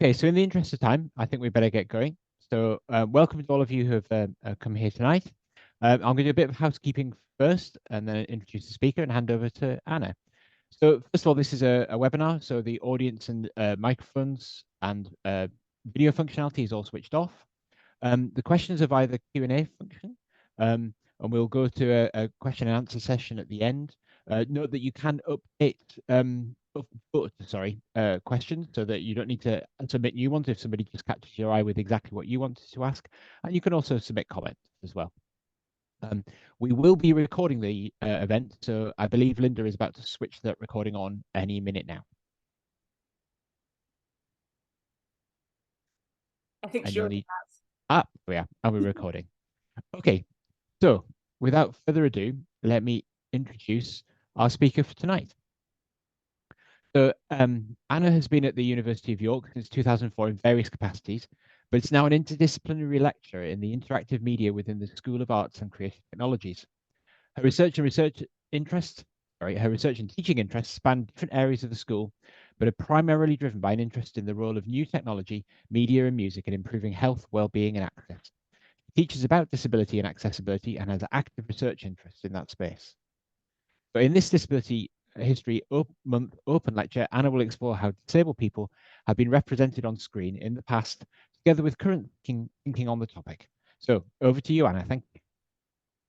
Okay, so in the interest of time, I think we better get going. So welcome to all of you who have come here tonight. I'm going to do a bit of housekeeping first and then introduce the speaker and hand over to Anna. So first of all, this is a webinar, so the audience and microphones and video functionality is all switched off. The questions are via the Q&A function, and we'll go to a question and answer session at the end. Note that you can update questions so that you don't need to submit new ones if somebody just catches your eye with exactly what you wanted to ask. And you can also submit comments as well. We will be recording the event, so I believe Linda is about to switch that recording on any minute now. I think and she you'll already need has. we are, and we're recording. Okay, so without further ado, let me introduce our speaker for tonight. So Anna has been at the University of York since 2004 in various capacities, but it's now an interdisciplinary lecturer in the interactive media within the School of Arts and Creative Technologies. Her research and teaching interests span different areas of the school, but are primarily driven by an interest in the role of new technology, media and music in improving health, well-being and access. She teaches about disability and accessibility and has active research interests in that space. But in this Disability History Month open lecture, Anna will explore how disabled people have been represented on screen in the past, together with current thinking on the topic. So over to you, Anna. Thank you.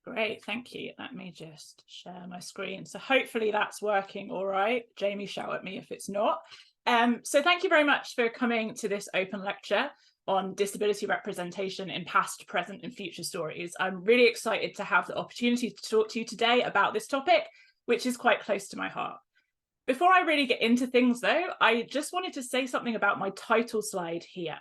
Great, thank you. Let me just share my screen. So hopefully that's working all right. Jamie, shout at me if it's not. So thank you very much for coming to this open lecture on disability representation in past, present and future stories. I'm really excited to have the opportunity to talk to you today about this topic, which is quite close to my heart. Before I really get into things though, I just wanted to say something about my title slide here.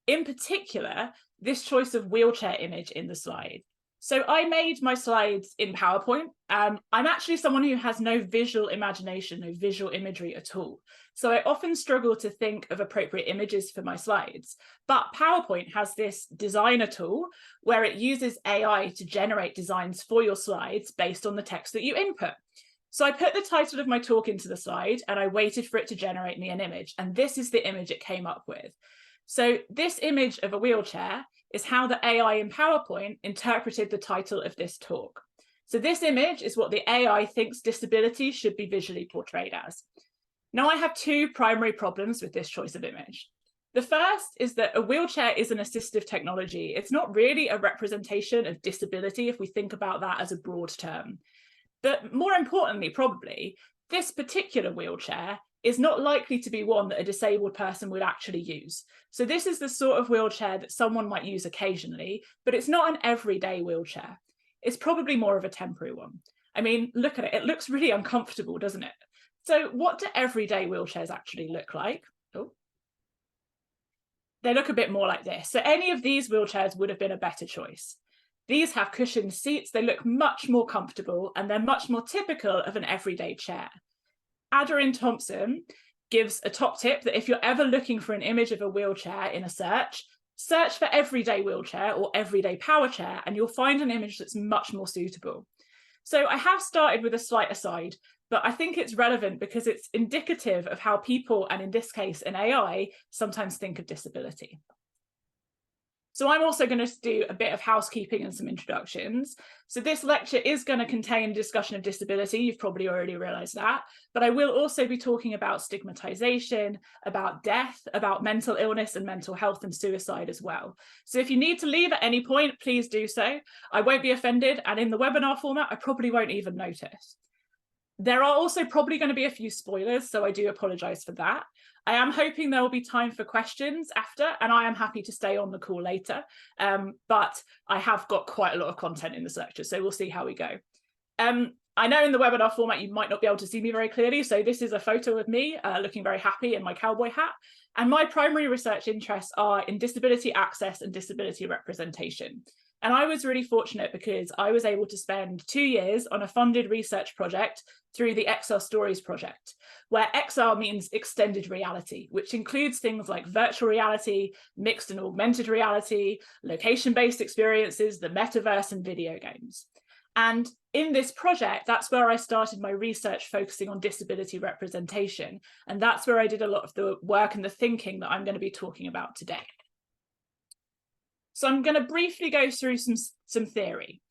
In particular, this choice of wheelchair image in the slide. So I made my slides in PowerPoint. I'm actually someone who has no visual imagination, no visual imagery at all. So I often struggle to think of appropriate images for my slides. But PowerPoint has this designer tool where it uses AI to generate designs for your slides based on the text that you input. So I put the title of my talk into the slide and I waited for it to generate me an image. And this is the image it came up with. So this image of a wheelchair is how the AI in PowerPoint interpreted the title of this talk. So this image is what the AI thinks disability should be visually portrayed as. Now I have two primary problems with this choice of image. The first is that a wheelchair is an assistive technology. It's not really a representation of disability if we think about that as a broad term. But more importantly, probably, this particular wheelchair is not likely to be one that a disabled person would actually use. So this is the sort of wheelchair that someone might use occasionally, but it's not an everyday wheelchair. It's probably more of a temporary one. I mean, look at it. It looks really uncomfortable, doesn't it? So what do everyday wheelchairs actually look like? Oh. They look a bit more like this. So any of these wheelchairs would have been a better choice. These have cushioned seats, they look much more comfortable, and they're much more typical of an everyday chair. Adarin Thompson gives a top tip that if you're ever looking for an image of a wheelchair in a search for everyday wheelchair or everyday power chair, and you'll find an image that's much more suitable. So I have started with a slight aside, but I think it's relevant because it's indicative of how people, and in this case, an AI, sometimes think of disability. So I'm also going to do a bit of housekeeping and some introductions. So this lecture is going to contain discussion of disability. You've probably already realized that, but I will also be talking about stigmatization, about death, about mental illness and mental health and suicide as well. So if you need to leave at any point, please do so. I won't be offended. And in the webinar format, I probably won't even notice. There are also probably going to be a few spoilers, so I do apologize for that. I am hoping there will be time for questions after, and I am happy to stay on the call later. But I have got quite a lot of content in this lecture, so we'll see how we go. I know in the webinar format, you might not be able to see me very clearly. So this is a photo of me looking very happy in my cowboy hat. And my primary research interests are in disability access and disability representation. And I was really fortunate because I was able to spend 2 years on a funded research project through the XR Stories project, where XR means extended reality, which includes things like virtual reality, mixed and augmented reality, location-based experiences, the metaverse and video games. And in this project, that's where I started my research focusing on disability representation. And that's where I did a lot of the work and the thinking that I'm going to be talking about today. So I'm going to briefly go through some theory.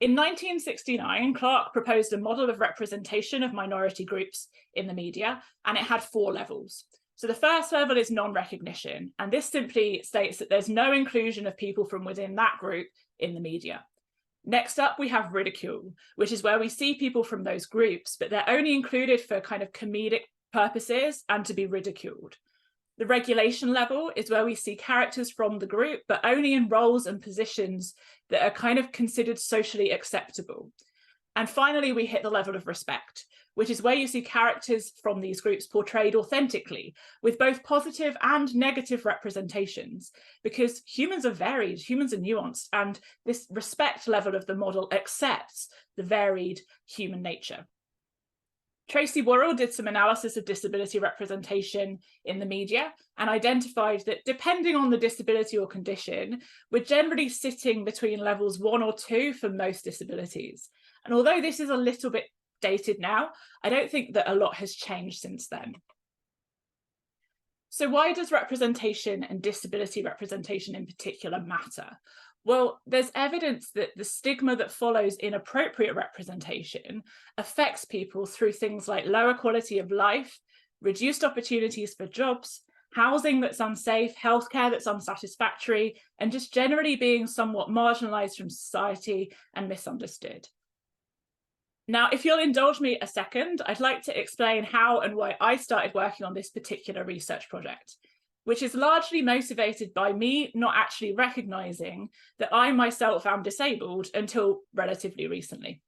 In 1969, Clarke proposed a model of representation of minority groups in the media, and it had 4 levels. So the first level is non-recognition, and this simply states that there's no inclusion of people from within that group in the media. Next up, we have ridicule, which is where we see people from those groups, but they're only included for kind of comedic purposes and to be ridiculed. The regulation level is where we see characters from the group, but only in roles and positions that are kind of considered socially acceptable. And finally, we hit the level of respect, which is where you see characters from these groups portrayed authentically, with both positive and negative representations, because humans are varied, humans are nuanced, and this respect level of the model accepts the varied human nature. Tracy Worrell did some analysis of disability representation in the media and identified that depending on the disability or condition, we're generally sitting between levels 1 or 2 for most disabilities. And although this is a little bit dated now, I don't think that a lot has changed since then. So why does representation and disability representation in particular matter? Well, there's evidence that the stigma that follows inappropriate representation affects people through things like lower quality of life, reduced opportunities for jobs, housing that's unsafe, healthcare that's unsatisfactory, and just generally being somewhat marginalized from society and misunderstood. Now, if you'll indulge me a second, I'd like to explain how and why I started working on this particular research project, which is largely motivated by me not actually recognizing that I myself am disabled until relatively recently.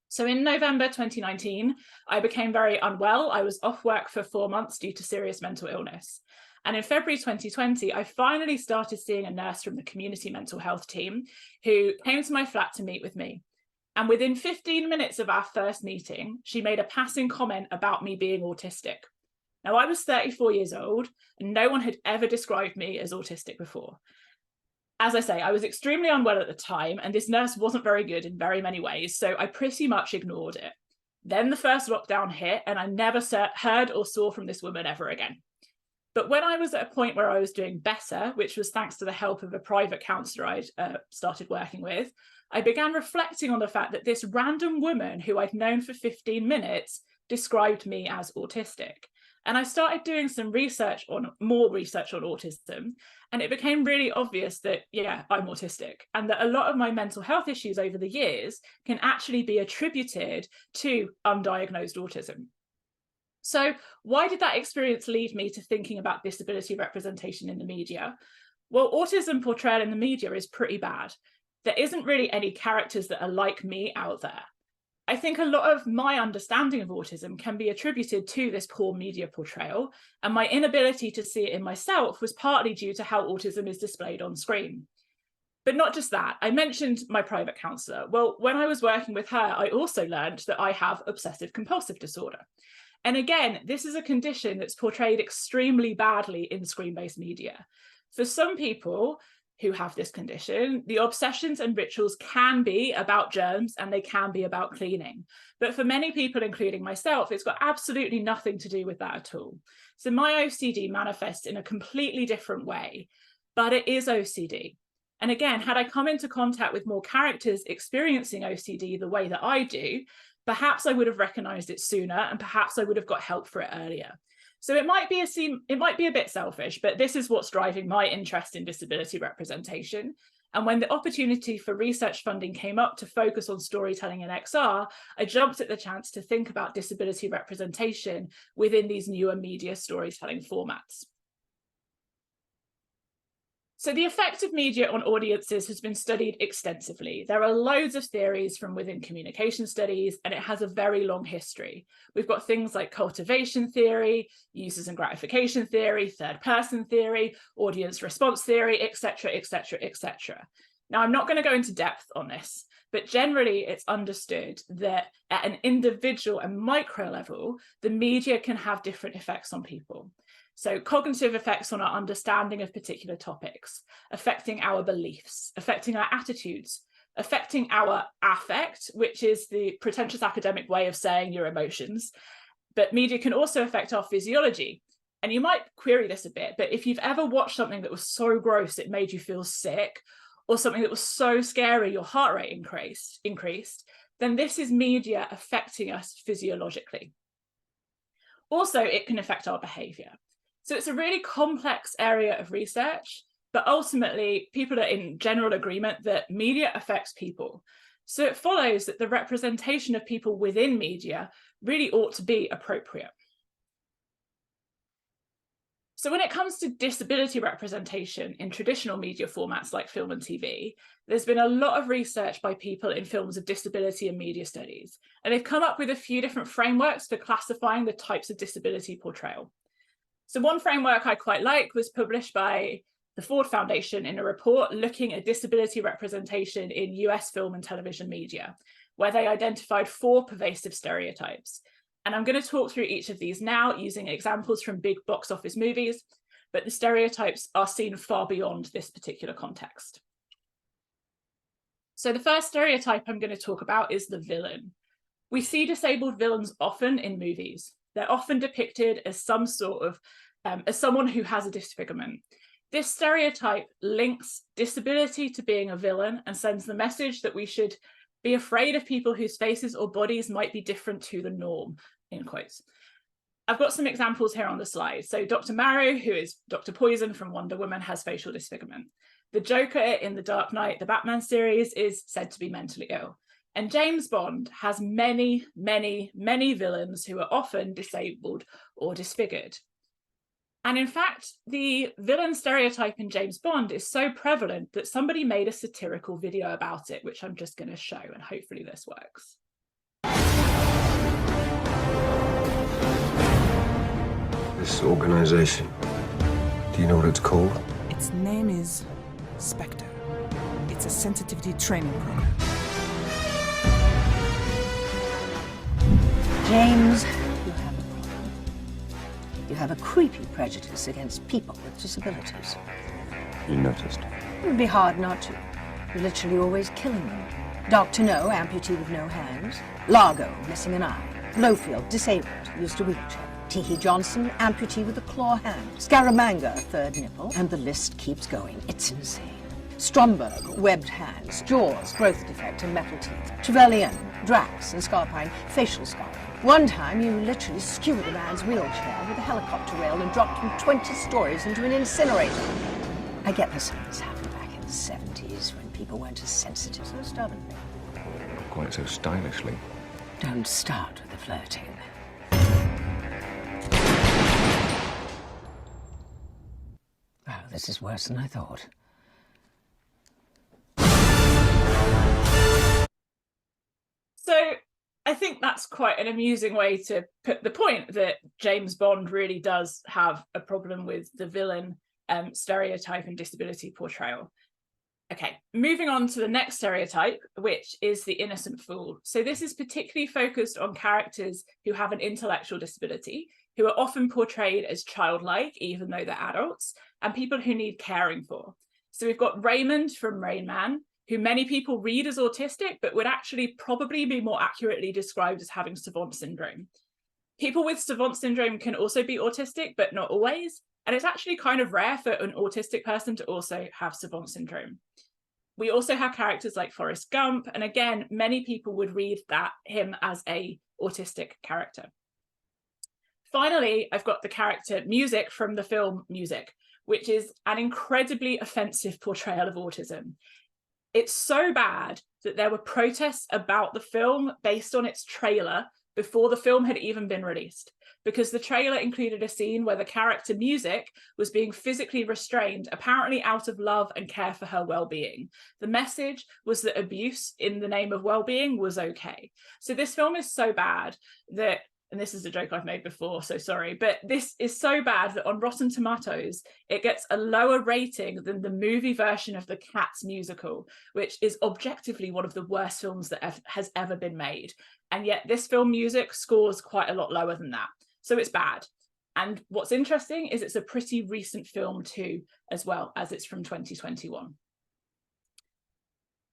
So in November 2019, I became very unwell. I was off work for 4 months due to serious mental illness. And in February 2020, I finally started seeing a nurse from the community mental health team who came to my flat to meet with me. And within 15 minutes of our first meeting, she made a passing comment about me being autistic. Now, I was 34 years old, and no one had ever described me as autistic before. As I say, I was extremely unwell at the time, and this nurse wasn't very good in very many ways, so I pretty much ignored it. Then the first lockdown hit, and I never heard or saw from this woman ever again. But when I was at a point where I was doing better, which was thanks to the help of a private counsellor I'd started working with, I began reflecting on the fact that this random woman who I'd known for 15 minutes described me as autistic. And I started doing some more research on autism, and it became really obvious that, yeah, I'm autistic, and that a lot of my mental health issues over the years can actually be attributed to undiagnosed autism. So why did that experience lead me to thinking about disability representation in the media? Well, autism portrayal in the media is pretty bad. There isn't really any characters that are like me out there. I think a lot of my understanding of autism can be attributed to this poor media portrayal, and my inability to see it in myself was partly due to how autism is displayed on screen. But not just that, I mentioned my private counsellor. Well, when I was working with her, I also learned that I have obsessive compulsive disorder. And again, this is a condition that's portrayed extremely badly in screen-based media. For some people who have this condition, the obsessions and rituals can be about germs and they can be about cleaning. But for many people, including myself, it's got absolutely nothing to do with that at all. So my OCD manifests in a completely different way, but it is OCD. And again, had I come into contact with more characters experiencing OCD the way that I do, perhaps I would have recognized it sooner, and perhaps I would have got help for it earlier. So it might be a bit selfish, but this is what's driving my interest in disability representation. And when the opportunity for research funding came up to focus on storytelling in XR, I jumped at the chance to think about disability representation within these newer media storytelling formats. So the effect of media on audiences has been studied extensively. There are loads of theories from within communication studies, and it has a very long history. We've got things like cultivation theory, users and gratification theory, third person theory, audience response theory, etc., etc., etc. Now, I'm not going to go into depth on this, but generally it's understood that at an individual and micro level, the media can have different effects on people. So cognitive effects on our understanding of particular topics, affecting our beliefs, affecting our attitudes, affecting our affect, which is the pretentious academic way of saying your emotions. But media can also affect our physiology. And you might query this a bit, but if you've ever watched something that was so gross it made you feel sick, or something that was so scary your heart rate increased, then this is media affecting us physiologically. Also, it can affect our behavior. So it's a really complex area of research, but ultimately people are in general agreement that media affects people. So it follows that the representation of people within media really ought to be appropriate. So when it comes to disability representation in traditional media formats like film and TV, there's been a lot of research by people in films of disability and media studies, and they've come up with a few different frameworks for classifying the types of disability portrayal. So one framework I quite like was published by the Ford Foundation in a report looking at disability representation in US film and television media, where they identified 4 pervasive stereotypes. And I'm going to talk through each of these now using examples from big box office movies, but the stereotypes are seen far beyond this particular context. So the first stereotype I'm going to talk about is the villain. We see disabled villains often in movies. They're often depicted as some sort of, as someone who has a disfigurement. This stereotype links disability to being a villain and sends the message that we should be afraid of people whose faces or bodies might be different to the norm, in quotes. I've got some examples here on the slide. So Dr. Marrow, who is Dr. Poison from Wonder Woman, has facial disfigurement. The Joker in the Dark Knight, the Batman series, is said to be mentally ill. And James Bond has many, many, many villains who are often disabled or disfigured. And in fact, the villain stereotype in James Bond is so prevalent that somebody made a satirical video about it, which I'm just going to show, and hopefully this works. This organization, do you know what it's called? Its name is Spectre. It's a sensitivity training program. James, you have a problem. You have a creepy prejudice against people with disabilities. You noticed. It would be hard not to. You're literally always killing them. Dr. No, amputee with no hands. Largo, missing an eye. Blowfield, disabled, used a wheelchair. Teehee Johnson, amputee with a claw hand. Scaramanga, a third nipple. And the list keeps going. It's insane. Stromberg, webbed hands. Jaws, growth defect and metal teeth. Trevelyan, Drax and Scarpine, facial scarring. One time, you literally skewered a man's wheelchair with a helicopter rail and dropped him 20 stories into an incinerator. I get that some of this happened back in the 70s when people weren't as sensitive, so stubbornly. Not quite so stylishly. Don't start with the flirting. Oh, this is worse than I thought. So I think that's quite an amusing way to put the point that James Bond really does have a problem with the villain stereotype and disability portrayal. Okay, moving on to the next stereotype, which is the innocent fool. So this is particularly focused on characters who have an intellectual disability, who are often portrayed as childlike, even though they're adults, and people who need caring for. So we've got Raymond from Rain Man, who many people read as autistic, but would actually probably be more accurately described as having savant syndrome. People with savant syndrome can also be autistic, but not always. And it's actually kind of rare for an autistic person to also have savant syndrome. We also have characters like Forrest Gump. And again, many people would read him as a autistic character. Finally, I've got the character Music from the film Music, which is an incredibly offensive portrayal of autism. It's so bad that there were protests about the film based on its trailer before the film had even been released, because the trailer included a scene where the character Music was being physically restrained, apparently out of love and care for her well-being. The message was that abuse in the name of well-being was okay. So this film is so bad that, and this is a joke I've made before, so sorry, but this is so bad that on Rotten Tomatoes, it gets a lower rating than the movie version of the Cats musical, which is objectively one of the worst films that has ever been made. And yet this film Music scores quite a lot lower than that. So it's bad. And what's interesting is it's a pretty recent film too, as well, as it's from 2021.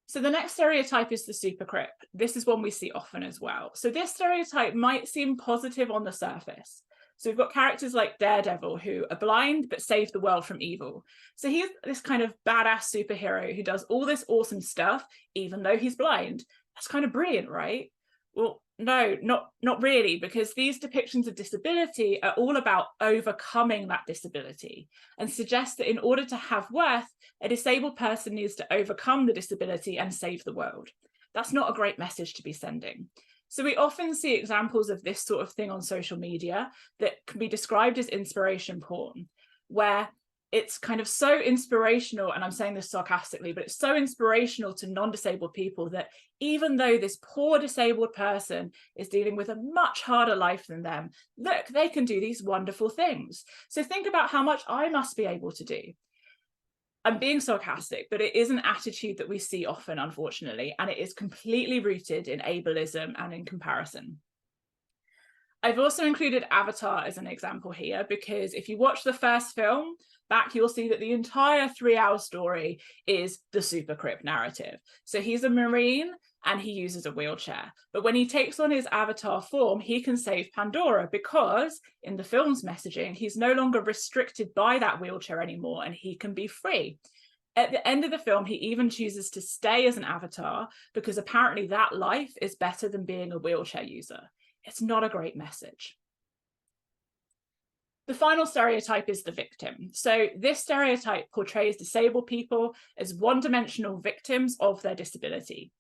So the next stereotype is the super crip. This is one we see often as well. So this stereotype might seem positive on the surface. So we've got characters like Daredevil who are blind but save the world from evil. So he's this kind of badass superhero who does all this awesome stuff even though he's blind. That's kind of brilliant, right? Well, no, not really, because these depictions of disability are all about overcoming that disability and suggest that in order to have worth, a disabled person needs to overcome the disability and save the world. That's not a great message to be sending. So we often see examples of this sort of thing on social media that can be described as inspiration porn, where it's kind of so inspirational, and I'm saying this sarcastically, but it's so inspirational to non-disabled people that even though this poor disabled person is dealing with a much harder life than them, look, they can do these wonderful things. So think about how much I must be able to do. I'm being sarcastic, but it is an attitude that we see often, unfortunately, and it is completely rooted in ableism and in comparison. I've also included Avatar as an example here, because if you watch the first film back, you'll see that the entire 3-hour story is the super crip narrative. So he's a Marine and he uses a wheelchair. But when he takes on his avatar form, he can save Pandora because in the film's messaging, he's no longer restricted by that wheelchair anymore and he can be free. At the end of the film, he even chooses to stay as an avatar because apparently that life is better than being a wheelchair user. It's not a great message. The final stereotype is the victim. So this stereotype portrays disabled people as one-dimensional victims of their disability.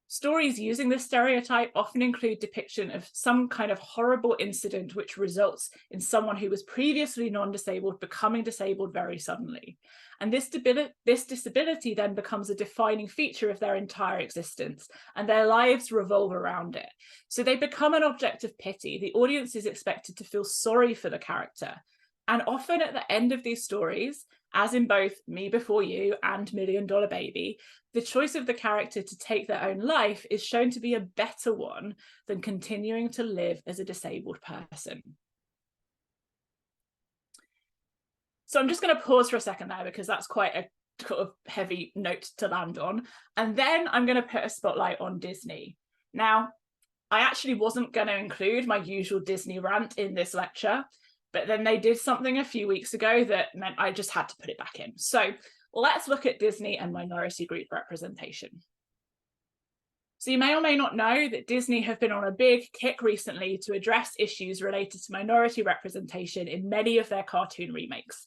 Stories using this stereotype often include depiction of some kind of horrible incident which results in someone who was previously non-disabled becoming disabled very suddenly. And this disability then becomes a defining feature of their entire existence, and their lives revolve around it. So they become an object of pity. The audience is expected to feel sorry for the character. And often at the end of these stories, as in both Me Before You and $1 Million Baby, the choice of the character to take their own life is shown to be a better one than continuing to live as a disabled person. So I'm just going to pause for a second there because that's quite a sort of heavy note to land on. And then I'm going to put a spotlight on Disney. Now, I actually wasn't going to include my usual Disney rant in this lecture, but then they did something a few weeks ago that meant I just had to put it back in. So let's look at Disney and minority group representation. So you may or may not know that Disney have been on a big kick recently to address issues related to minority representation in many of their cartoon remakes.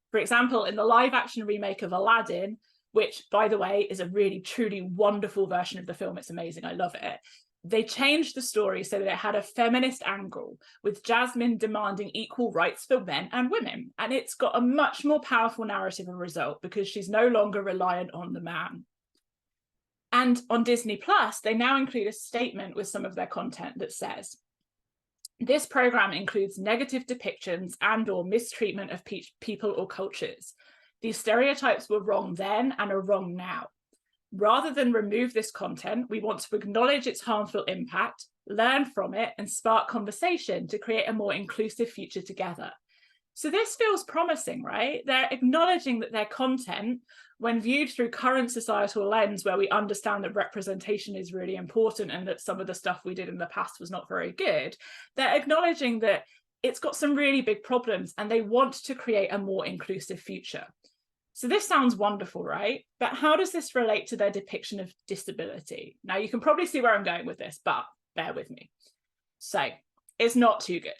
For example, in the live action remake of Aladdin, which by the way is a really truly wonderful version of the film, it's amazing, I love it. They changed the story so that it had a feminist angle, with Jasmine demanding equal rights for men and women. And it's got a much more powerful narrative as a result because she's no longer reliant on the man. And on Disney Plus, they now include a statement with some of their content that says, this program includes negative depictions and/or mistreatment of people or cultures. These stereotypes were wrong then and are wrong now. Rather than remove this content, we want to acknowledge its harmful impact, learn from it, and spark conversation to create a more inclusive future together. So this feels promising, right? They're acknowledging that their content, when viewed through current societal lens where we understand that representation is really important and that some of the stuff we did in the past was not very good, they're acknowledging that it's got some really big problems and they want to create a more inclusive future. So this sounds wonderful, right? But how does this relate to their depiction of disability? Now you can probably see where I'm going with this, but bear with me. So it's not too good.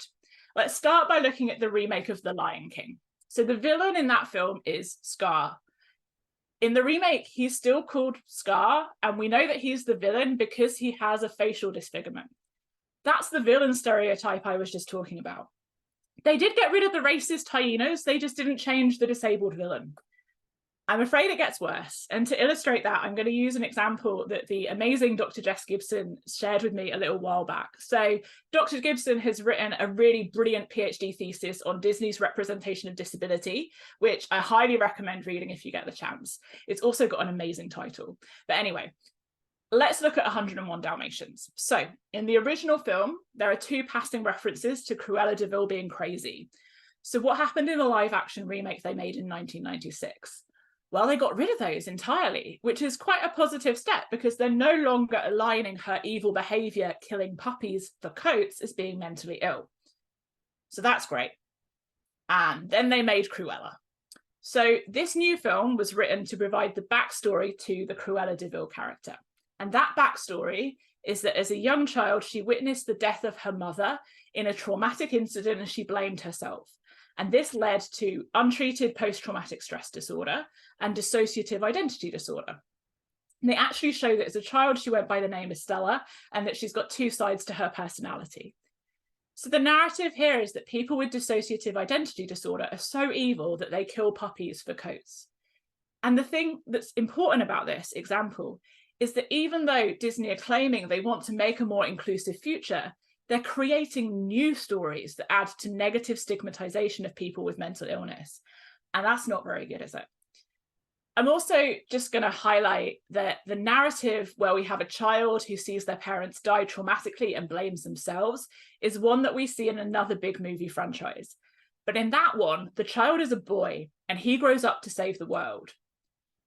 Let's start by looking at the remake of The Lion King. So the villain in that film is Scar. In the remake, he's still called Scar, and we know that he's the villain because he has a facial disfigurement. That's the villain stereotype I was just talking about. They did get rid of the racist hyenas, they just didn't change the disabled villain. I'm afraid it gets worse. And to illustrate that, I'm going to use an example that the amazing Dr. Jess Gibson shared with me a little while back. So Dr. Gibson has written a really brilliant PhD thesis on Disney's representation of disability, which I highly recommend reading if you get the chance. It's also got an amazing title. But anyway, let's look at 101 Dalmatians. So in the original film, there are 2 passing references to Cruella de Vil being crazy. So what happened in the live action remake they made in 1996? Well, they got rid of those entirely, which is quite a positive step because they're no longer aligning her evil behavior, killing puppies for coats, as being mentally ill. So that's great. And then they made Cruella. So this new film was written to provide the backstory to the Cruella de Vil character. And that backstory is that as a young child, she witnessed the death of her mother in a traumatic incident and she blamed herself. And this led to untreated post-traumatic stress disorder and dissociative identity disorder. And they actually show that as a child, she went by the name Estella and that she's got two sides to her personality. So the narrative here is that people with dissociative identity disorder are so evil that they kill puppies for coats. And the thing that's important about this example is that even though Disney are claiming they want to make a more inclusive future, they're creating new stories that add to negative stigmatization of people with mental illness. And that's not very good, is it? I'm also just going to highlight that the narrative where we have a child who sees their parents die traumatically and blames themselves is one that we see in another big movie franchise. But in that one, the child is a boy and he grows up to save the world.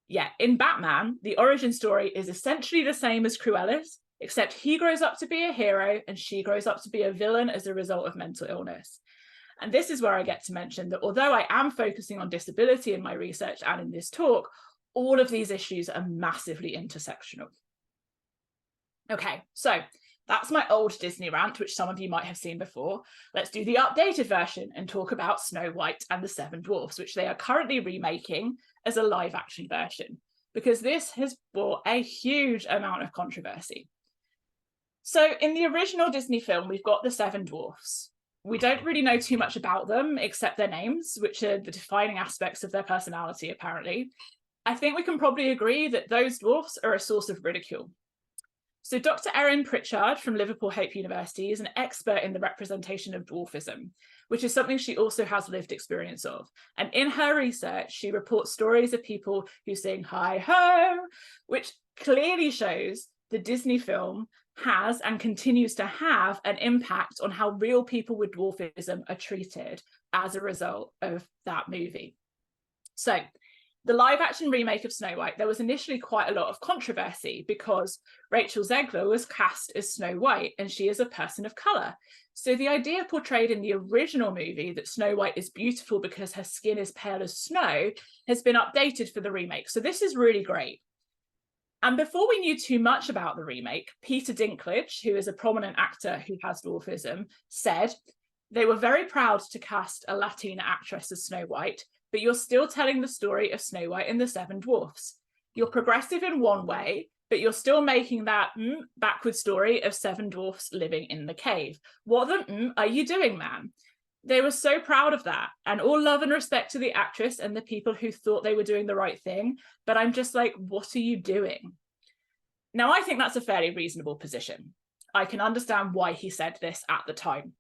Yeah, in Batman, the origin story is essentially the same as Cruella's, except he grows up to be a hero and she grows up to be a villain as a result of mental illness. And this is where I get to mention that although I am focusing on disability in my research and in this talk, all of these issues are massively intersectional. Okay, so that's my old Disney rant, which some of you might have seen before. Let's do the updated version and talk about Snow White and the Seven Dwarfs, which they are currently remaking as a live action version, because this has brought a huge amount of controversy. So in the original Disney film, we've got the Seven Dwarfs. We don't really know too much about them, except their names, which are the defining aspects of their personality, apparently. I think we can probably agree that those dwarfs are a source of ridicule. So Dr. Erin Pritchard from Liverpool Hope University is an expert in the representation of dwarfism, which is something she also has lived experience of. And in her research, she reports stories of people who sing hi-ho, which clearly shows the Disney film has and continues to have an impact on how real people with dwarfism are treated as a result of that movie. So the live action remake of Snow White, there was initially quite a lot of controversy because Rachel Zegler was cast as Snow White and she is a person of colour. So the idea portrayed in the original movie that Snow White is beautiful because her skin is pale as snow has been updated for the remake. So this is really great. And before we knew too much about the remake, Peter Dinklage, who is a prominent actor who has dwarfism, said they were very proud to cast a Latina actress as Snow White, but you're still telling the story of Snow White and the Seven Dwarfs. You're progressive in one way, but you're still making that backward story of seven dwarfs living in the cave. What the are you doing, man? They were so proud of that, and all love and respect to the actress and the people who thought they were doing the right thing. But I'm just like, what are you doing? Now, I think that's a fairly reasonable position. I can understand why he said this at the time.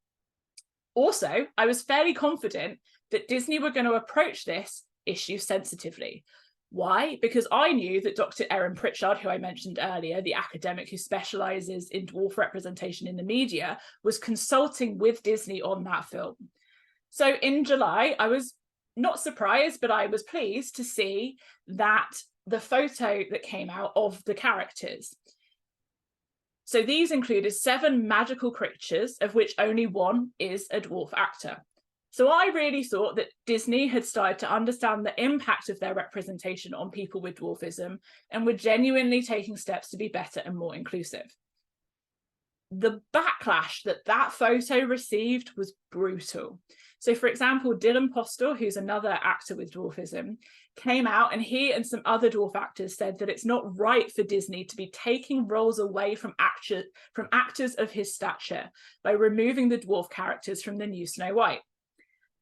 Also, I was fairly confident that Disney were going to approach this issue sensitively. Why? Because I knew that Dr. Erin Pritchard, who I mentioned earlier, the academic who specialises in dwarf representation in the media, was consulting with Disney on that film. So in July, I was not surprised, but I was pleased to see that the photo that came out of the characters. So these included 7 magical creatures, of which only one is a dwarf actor. So I really thought that Disney had started to understand the impact of their representation on people with dwarfism and were genuinely taking steps to be better and more inclusive. The backlash that photo received was brutal. So for example, Dylan Postel, who's another actor with dwarfism, came out and he and some other dwarf actors said that it's not right for Disney to be taking roles away from actors of his stature by removing the dwarf characters from the new Snow White.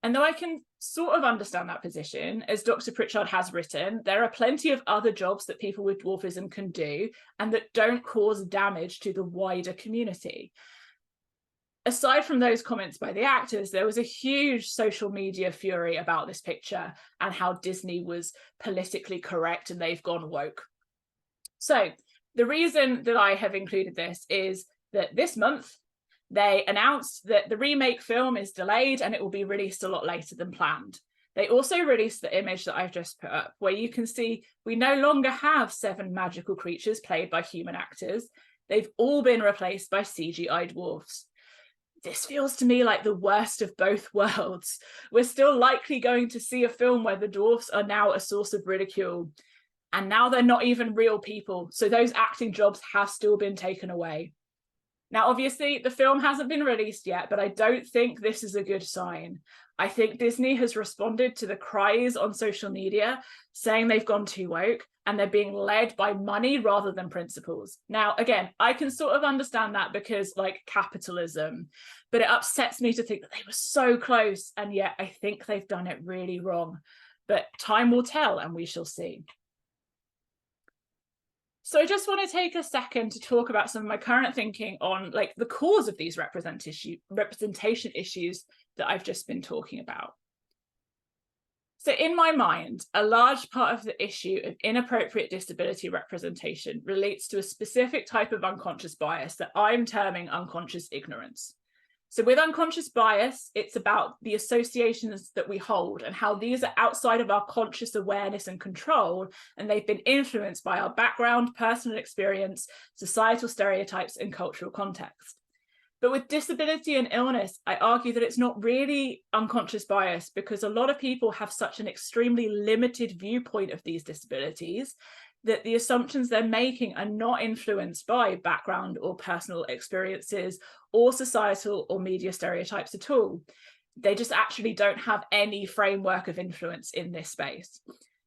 And though I can sort of understand that position, as Dr. Pritchard has written, there are plenty of other jobs that people with dwarfism can do and that don't cause damage to the wider community. Aside from those comments by the actors, there was a huge social media fury about this picture and how Disney was politically correct and they've gone woke. So the reason that I have included this is that this month, they announced that the remake film is delayed and it will be released a lot later than planned. They also released the image that I've just put up, where you can see we no longer have 7 magical creatures played by human actors. They've all been replaced by CGI dwarfs. This feels to me like the worst of both worlds. We're still likely going to see a film where the dwarfs are now a source of ridicule. And now they're not even real people, so those acting jobs have still been taken away. Now, obviously, the film hasn't been released yet, but I don't think this is a good sign. I think Disney has responded to the cries on social media saying they've gone too woke and they're being led by money rather than principles. Now, again, I can sort of understand that because, like, capitalism, but it upsets me to think that they were so close, and yet I think they've done it really wrong. But time will tell, and we shall see. So I just want to take a second to talk about some of my current thinking on, like, the cause of these representation issues that I've just been talking about. So in my mind, a large part of the issue of inappropriate disability representation relates to a specific type of unconscious bias that I'm terming unconscious ignorance. So with unconscious bias, it's about the associations that we hold and how these are outside of our conscious awareness and control, and they've been influenced by our background, personal experience, societal stereotypes, and cultural context. But with disability and illness, I argue that it's not really unconscious bias because a lot of people have such an extremely limited viewpoint of these disabilities that the assumptions they're making are not influenced by background or personal experiences or societal or media stereotypes at all. They just actually don't have any framework of influence in this space.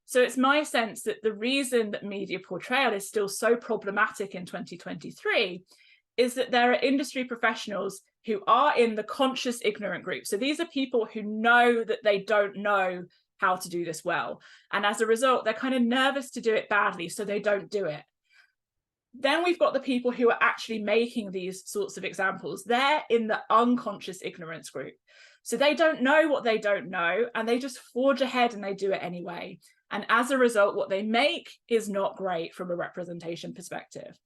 So it's my sense that the reason that media portrayal is still so problematic in 2023 is that there are industry professionals who are in the conscious ignorant group. So these are people who know that they don't know how to do this well. And as a result, they're kind of nervous to do it badly, so they don't do it. Then we've got the people who are actually making these sorts of examples. They're in the unconscious ignorance group. So they don't know what they don't know, and they just forge ahead and they do it anyway. And as a result, what they make is not great from a representation perspective.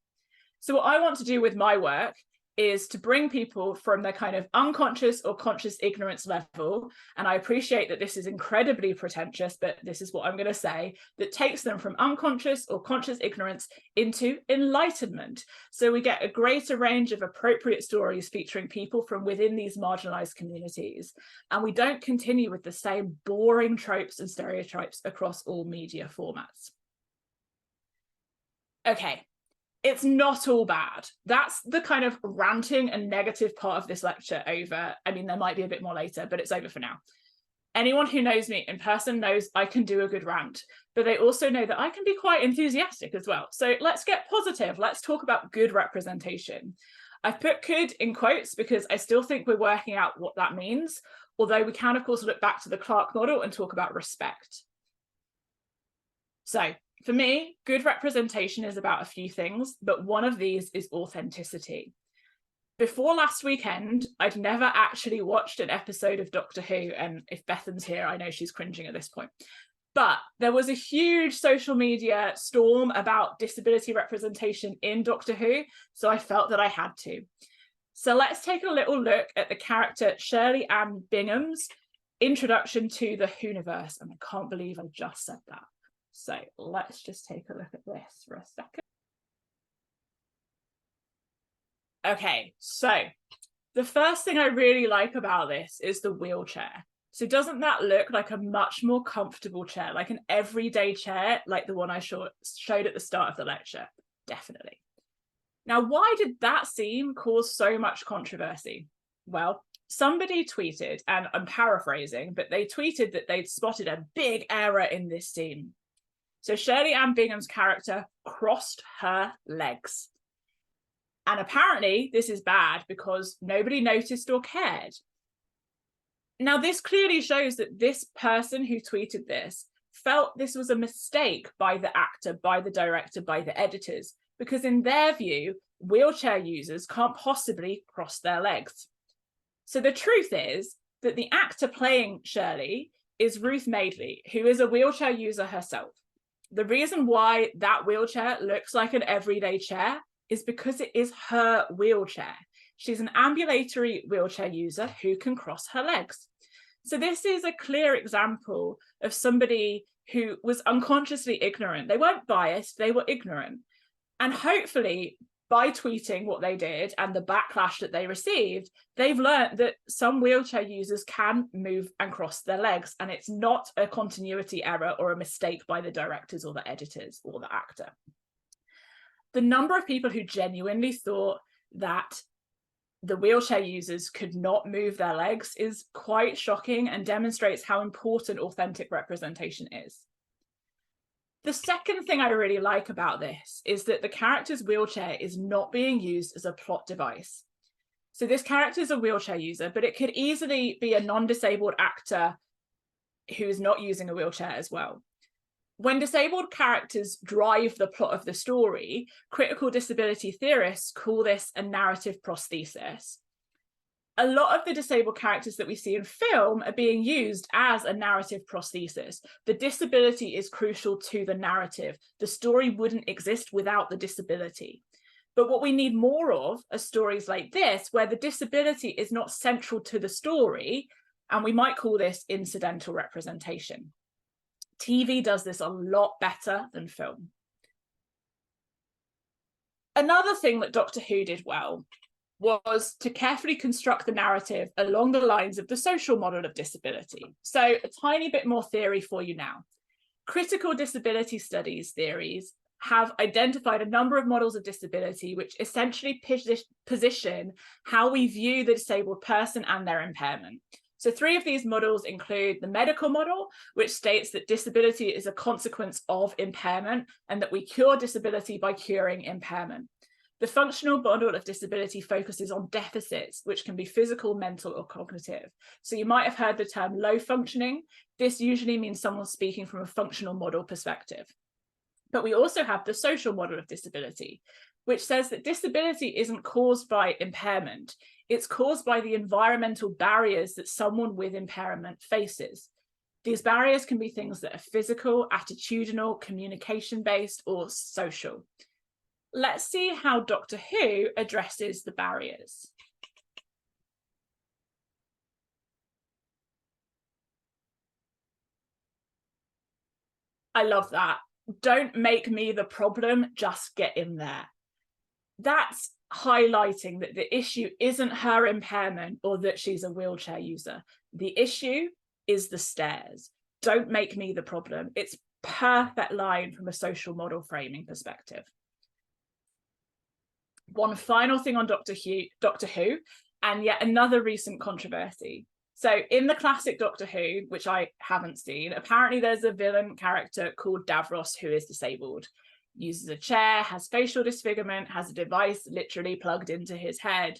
So what I want to do with my work is to bring people from their kind of unconscious or conscious ignorance level, and I appreciate that this is incredibly pretentious, but this is what I'm going to say, that takes them from unconscious or conscious ignorance into enlightenment. So we get a greater range of appropriate stories featuring people from within these marginalized communities, and we don't continue with the same boring tropes and stereotypes across all media formats. Okay. It's not all bad. That's the kind of ranting and negative part of this lecture over. I mean, there might be a bit more later, but it's over for now. Anyone who knows me in person knows I can do a good rant, but they also know that I can be quite enthusiastic as well. So let's get positive. Let's talk about good representation. I've put good in quotes because I still think we're working out what that means, although we can, of course, look back to the Clarke model and talk about respect. So, for me, good representation is about a few things, but one of these is authenticity. Before last weekend, I'd never actually watched an episode of Doctor Who, and if Bethan's here, I know she's cringing at this point. But there was a huge social media storm about disability representation in Doctor Who, so I felt that I had to. So let's take a little look at the character Shirley Ann Bingham's introduction to the Whoniverse, and I can't believe I just said that. So let's just take a look at this for a second. Okay, so the first thing I really like about this is the wheelchair. So doesn't that look like a much more comfortable chair, like an everyday chair, like the one I showed at the start of the lecture? Definitely. Now, why did that scene cause so much controversy? Well, somebody tweeted, and I'm paraphrasing, but they tweeted that they'd spotted a big error in this scene. So Shirley Ann Bingham's character crossed her legs. And apparently this is bad because nobody noticed or cared. Now, this clearly shows that this person who tweeted this felt this was a mistake by the actor, by the director, by the editors, because in their view, wheelchair users can't possibly cross their legs. So the truth is that the actor playing Shirley is Ruth Madeley, who is a wheelchair user herself. The reason why that wheelchair looks like an everyday chair is because it is her wheelchair. She's an ambulatory wheelchair user who can cross her legs. So this is a clear example of somebody who was unconsciously ignorant. They weren't biased, they were ignorant. And hopefully, by tweeting what they did and the backlash that they received, they've learned that some wheelchair users can move and cross their legs, and it's not a continuity error or a mistake by the directors or the editors or the actor. The number of people who genuinely thought that the wheelchair users could not move their legs is quite shocking and demonstrates how important authentic representation is. The second thing I really like about this is that the character's wheelchair is not being used as a plot device. So this character is a wheelchair user, but it could easily be a non-disabled actor who is not using a wheelchair as well. When disabled characters drive the plot of the story, critical disability theorists call this a narrative prosthesis. A lot of the disabled characters that we see in film are being used as a narrative prosthesis. The disability is crucial to the narrative. The story wouldn't exist without the disability. But what we need more of are stories like this, where the disability is not central to the story, and we might call this incidental representation. TV does this a lot better than film. Another thing that Doctor Who did well was to carefully construct the narrative along the lines of the social model of disability. So a tiny bit more theory for you now. Critical disability studies theories have identified a number of models of disability which essentially position how we view the disabled person and their impairment. So 3 of these models include the medical model, which states that disability is a consequence of impairment and that we cure disability by curing impairment. The functional model of disability focuses on deficits, which can be physical, mental, or cognitive. So you might have heard the term low functioning. This usually means someone speaking from a functional model perspective. But we also have the social model of disability, which says that disability isn't caused by impairment. It's caused by the environmental barriers that someone with impairment faces. These barriers can be things that are physical, attitudinal, communication-based, or social. Let's see how Doctor Who addresses the barriers. I love that. Don't make me the problem, just get in there. That's highlighting that the issue isn't her impairment or that she's a wheelchair user. The issue is the stairs. Don't make me the problem. It's perfect line from a social model framing perspective. One final thing on Doctor Who, and yet another recent controversy. So in the classic Doctor Who, which I haven't seen, apparently there's a villain character called Davros who is disabled. Uses a chair, has facial disfigurement, has a device literally plugged into his head.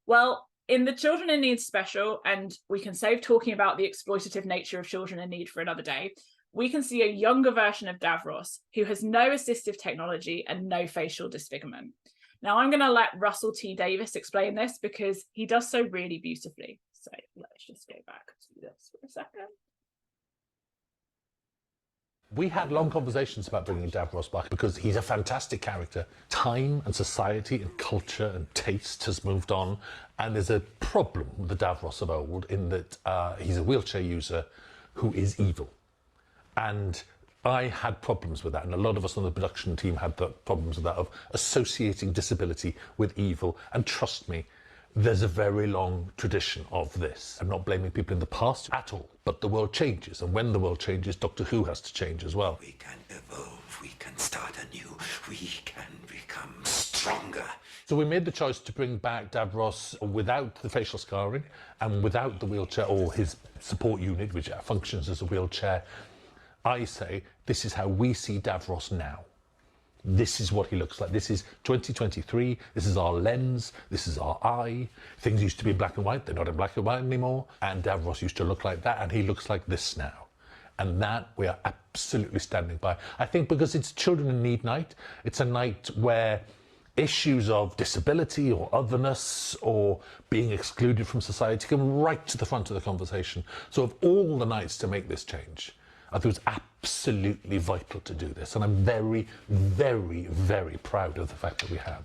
Well, in the Children in Need special, and we can save talking about the exploitative nature of children in need for another day, we can see a younger version of Davros who has no assistive technology and no facial disfigurement. Now I'm going to let Russell T Davies explain this because he does so really beautifully. So let's just go back to this for a second. We had long conversations about bringing Davros back because he's a fantastic character. Time and society and culture and taste has moved on, and there's a problem with the Davros of old in that he's a wheelchair user who is evil. And I had problems with that, and a lot of us on the production team had the problems with that, of associating disability with evil. And trust me, there's a very long tradition of this. I'm not blaming people in the past at all, but the world changes, and when the world changes, Doctor Who has to change as well. We can evolve, we can start anew, we can become stronger. So we made the choice to bring back Davros without the facial scarring and without the wheelchair or his support unit, which functions as a wheelchair. I say, this is how we see Davros now. This is what he looks like. This is 2023. This is our lens. This is our eye. Things used to be in black and white. They're not in black and white anymore. And Davros used to look like that, and he looks like this now. And that we are absolutely standing by. I think because it's Children in Need night, it's a night where issues of disability or otherness or being excluded from society come right to the front of the conversation. So of all the nights to make this change, I think it was absolutely vital to do this, and I'm very, very, very proud of the fact that we have.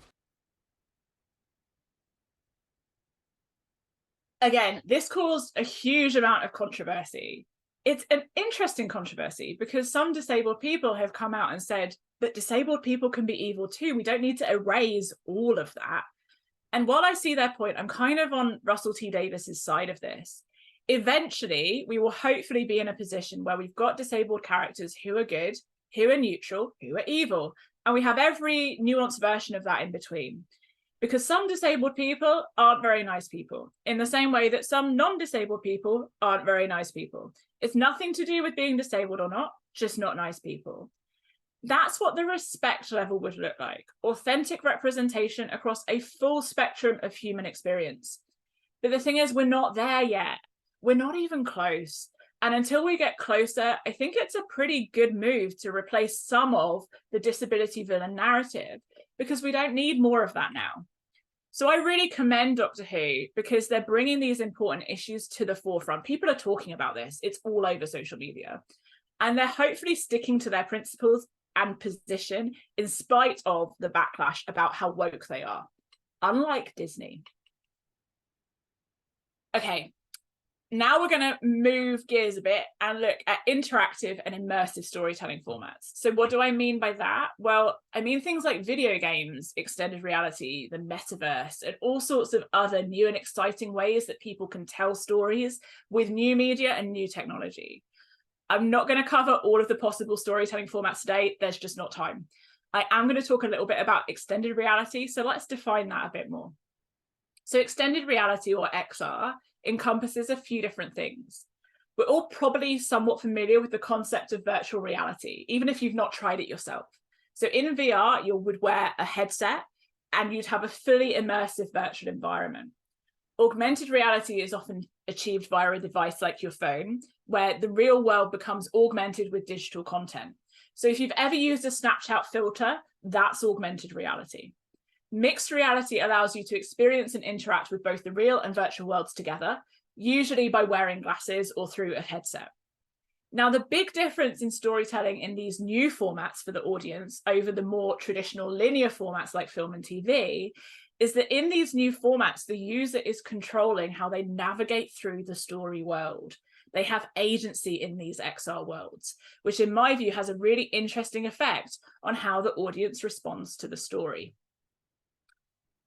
Again, this caused a huge amount of controversy. It's an interesting controversy because some disabled people have come out and said that disabled people can be evil too. We don't need to erase all of that. And while I see their point, I'm kind of on Russell T Davies's side of this. Eventually, we will hopefully be in a position where we've got disabled characters who are good, who are neutral, who are evil. And we have every nuanced version of that in between. Because some disabled people aren't very nice people, in the same way that some non-disabled people aren't very nice people. It's nothing to do with being disabled or not, just not nice people. That's what the respect level would look like. Authentic representation across a full spectrum of human experience. But the thing is, we're not there yet. We're not even close. And until we get closer, I think it's a pretty good move to replace some of the disability villain narrative, because we don't need more of that now. So I really commend Doctor Who because they're bringing these important issues to the forefront. People are talking about this. It's all over social media. And they're hopefully sticking to their principles and position in spite of the backlash about how woke they are, unlike Disney. Okay, now we're going to move gears a bit and look at interactive and immersive storytelling formats. So what do I mean by that? Well, I mean things like video games, extended reality, the metaverse, and all sorts of other new and exciting ways that people can tell stories with new media and new technology. I'm not going to cover all of the possible storytelling formats today. There's just not time. I am going to talk a little bit about extended reality. So let's define that a bit more. So extended reality, or XR, encompasses a few different things. We're all probably somewhat familiar with the concept of virtual reality, even if you've not tried it yourself. So in VR, you would wear a headset and you'd have a fully immersive virtual environment. Augmented reality is often achieved via a device like your phone, where the real world becomes augmented with digital content. So if you've ever used a Snapchat filter, that's augmented reality. Mixed reality allows you to experience and interact with both the real and virtual worlds together, usually by wearing glasses or through a headset. Now, the big difference in storytelling in these new formats for the audience over the more traditional linear formats like film and TV is that in these new formats, the user is controlling how they navigate through the story world. They have agency in these XR worlds, which in my view has a really interesting effect on how the audience responds to the story.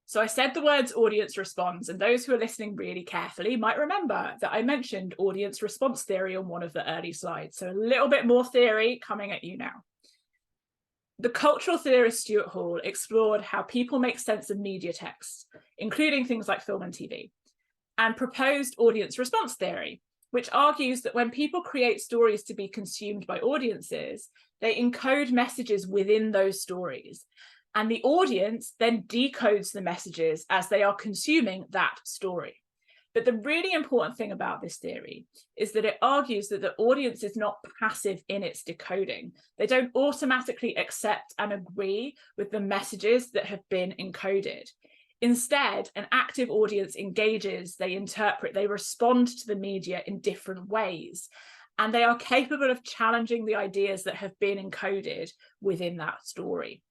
So I said the words audience response, and those who are listening really carefully might remember that I mentioned audience response theory on one of the early slides. So a little bit more theory coming at you now. The cultural theorist Stuart Hall explored how people make sense of media texts, including things like film and TV, and proposed audience response theory, which argues that when people create stories to be consumed by audiences, they encode messages within those stories. And the audience then decodes the messages as they are consuming that story. But the really important thing about this theory is that it argues that the audience is not passive in its decoding. They don't automatically accept and agree with the messages that have been encoded. Instead, an active audience engages, they interpret, they respond to the media in different ways. And they are capable of challenging the ideas that have been encoded within that story.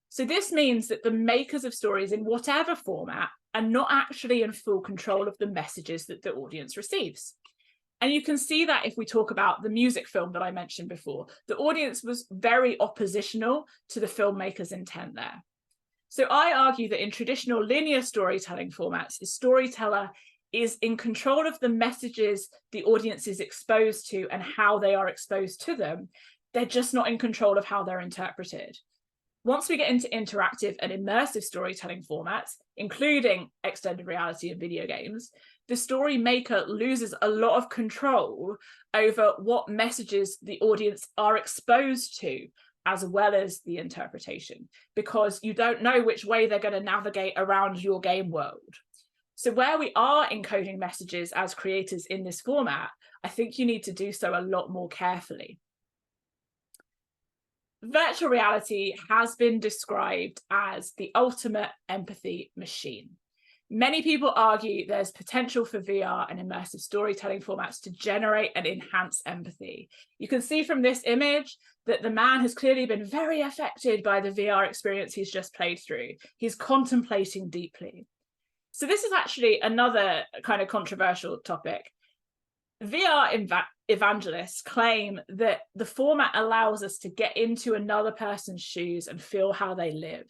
So this means that the makers of stories in whatever format are not actually in full control of the messages that the audience receives. And you can see that if we talk about the music film that I mentioned before, the audience was very oppositional to the filmmaker's intent there. So I argue that in traditional linear storytelling formats, the storyteller is in control of the messages the audience is exposed to and how they are exposed to them. They're just not in control of how they're interpreted. Once we get into interactive and immersive storytelling formats, including extended reality and video games, the story maker loses a lot of control over what messages the audience are exposed to, as well as the interpretation, because you don't know which way they're going to navigate around your game world. So where we are encoding messages as creators in this format, I think you need to do so a lot more carefully. Virtual reality has been described as the ultimate empathy machine. Many people argue there's potential for VR and immersive storytelling formats to generate and enhance empathy. You can see from this image that the man has clearly been very affected by the VR experience he's just played through. He's contemplating deeply. So this is actually another kind of controversial topic. VR evangelists claim that the format allows us to get into another person's shoes and feel how they live.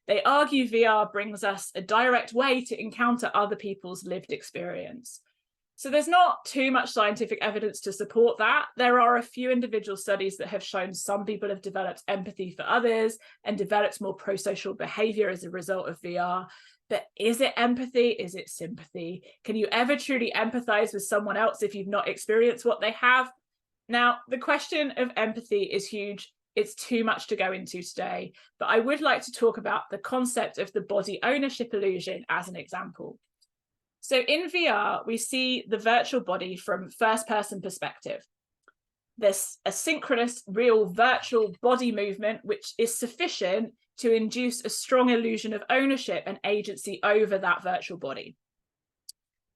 They argue VR brings us a direct way to encounter other people's lived experience. So there's not too much scientific evidence to support that. There are a few individual studies that have shown some people have developed empathy for others and developed more pro-social behavior as a result of VR. But is it empathy? Is it sympathy? Can you ever truly empathize with someone else if you've not experienced what they have? Now, the question of empathy is huge. It's too much to go into today, but I would like to talk about the concept of the body ownership illusion as an example. So in VR, we see the virtual body from first-person perspective. There's a synchronous, real virtual body movement, which is sufficient to induce a strong illusion of ownership and agency over that virtual body.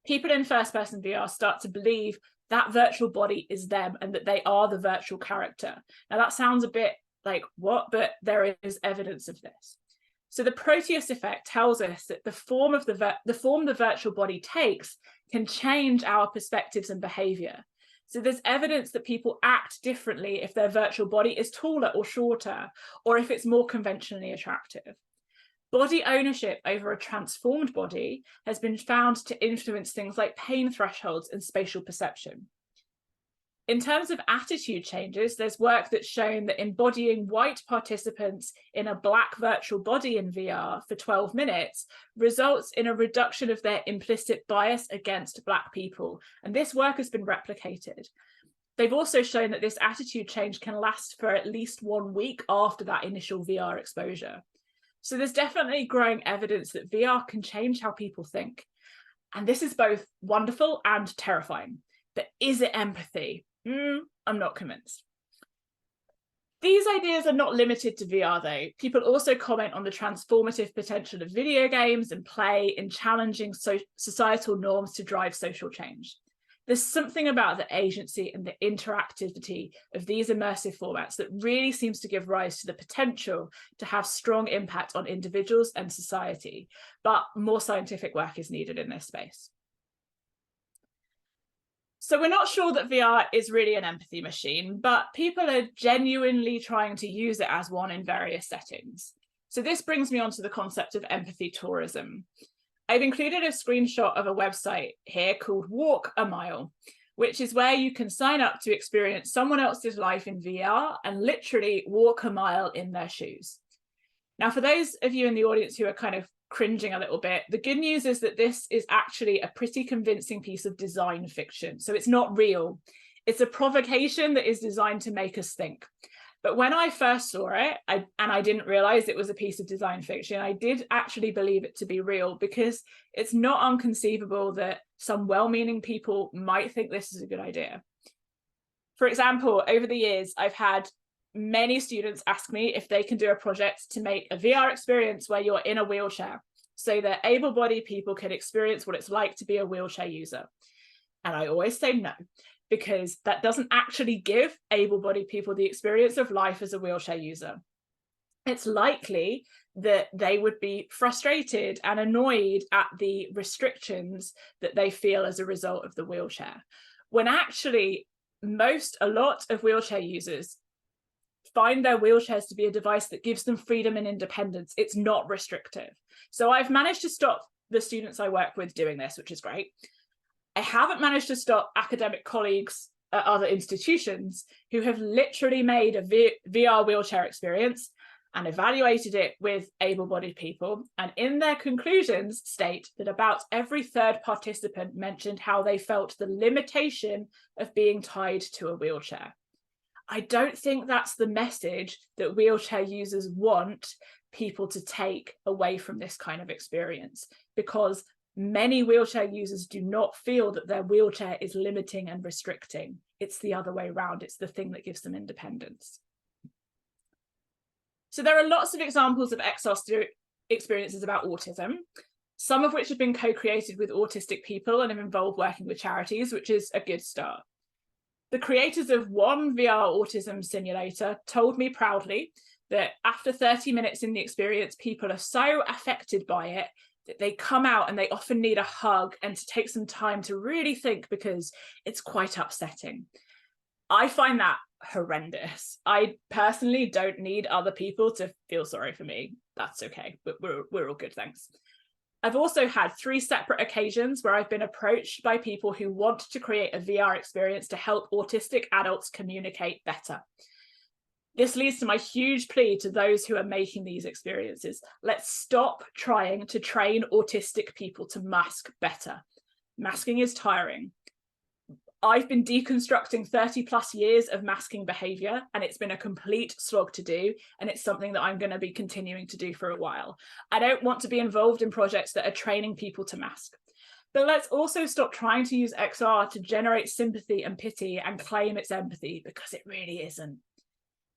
People in first-person VR start to believe that virtual body is them and that they are the virtual character. Now that sounds a bit like what, but there is evidence of this. So the Proteus effect tells us that the form the virtual body takes can change our perspectives and behavior. So there's evidence that people act differently if their virtual body is taller or shorter, or if it's more conventionally attractive. Body ownership over a transformed body has been found to influence things like pain thresholds and spatial perception. In terms of attitude changes, there's work that's shown that embodying white participants in a black virtual body in VR for 12 minutes results in a reduction of their implicit bias against Black people. And this work has been replicated. They've also shown that this attitude change can last for at least 1 week after that initial VR exposure. So there's definitely growing evidence that VR can change how people think. And this is both wonderful and terrifying. But is it empathy? I'm not convinced. These ideas are not limited to VR though. People also comment on the transformative potential of video games and play in challenging societal norms to drive social change. There's something about the agency and the interactivity of these immersive formats that really seems to give rise to the potential to have strong impact on individuals and society, but more scientific work is needed in this space. So we're not sure that VR is really an empathy machine, but people are genuinely trying to use it as one in various settings. So this brings me on to the concept of empathy tourism. I've included a screenshot of a website here called Walk a Mile, which is where you can sign up to experience someone else's life in VR and literally walk a mile in their shoes. Now, for those of you in the audience who are kind of cringing a little bit, the good news is that this is actually a pretty convincing piece of design fiction. So it's not real. It's a provocation that is designed to make us think. But when I first saw it, I didn't realize it was a piece of design fiction, I did actually believe it to be real, because it's not inconceivable that some well-meaning people might think this is a good idea. For example, over the years, I've had many students ask me if they can do a project to make a VR experience where you're in a wheelchair so that able-bodied people can experience what it's like to be a wheelchair user. And I always say no, because that doesn't actually give able-bodied people the experience of life as a wheelchair user. It's likely that they would be frustrated and annoyed at the restrictions that they feel as a result of the wheelchair, when actually a lot of wheelchair users find their wheelchairs to be a device that gives them freedom and independence. It's not restrictive. So I've managed to stop the students I work with doing this, which is great. I haven't managed to stop academic colleagues at other institutions who have literally made a VR wheelchair experience and evaluated it with able-bodied people, and in their conclusions state that about every third participant mentioned how they felt the limitation of being tied to a wheelchair. I don't think that's the message that wheelchair users want people to take away from this kind of experience, because many wheelchair users do not feel that their wheelchair is limiting and restricting. It's the other way around. It's the thing that gives them independence. So there are lots of examples of Exos experiences about autism, some of which have been co-created with autistic people and have involved working with charities, which is a good start. The creators of one VR autism simulator told me proudly that after 30 minutes in the experience, people are so affected by it They come out and they often need a hug and to take some time to really think, because it's quite upsetting. I find that horrendous. I personally don't need other people to feel sorry for me. That's okay, but we're all good, thanks. I've also had 3 separate occasions where I've been approached by people who want to create a VR experience to help autistic adults communicate better. This leads to my huge plea to those who are making these experiences. Let's stop trying to train autistic people to mask better. Masking is tiring. I've been deconstructing 30+ years of masking behavior, and it's been a complete slog to do, and it's something that I'm going to be continuing to do for a while. I don't want to be involved in projects that are training people to mask. But let's also stop trying to use XR to generate sympathy and pity and claim it's empathy, because it really isn't.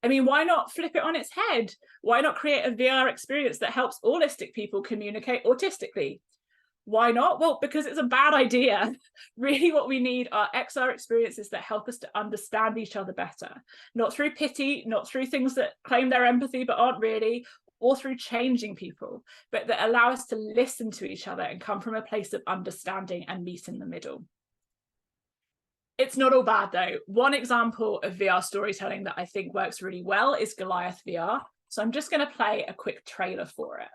I mean, why not flip it on its head? Why not create a VR experience that helps autistic people communicate autistically? Why not? Well, because it's a bad idea. Really, what we need are XR experiences that help us to understand each other better, not through pity, not through things that claim they're empathy but aren't really, or through changing people, but that allow us to listen to each other and come from a place of understanding and meet in the middle. It's not all bad though. One example of VR storytelling that I think works really well is Goliath VR. So I'm just going to play a quick trailer for it.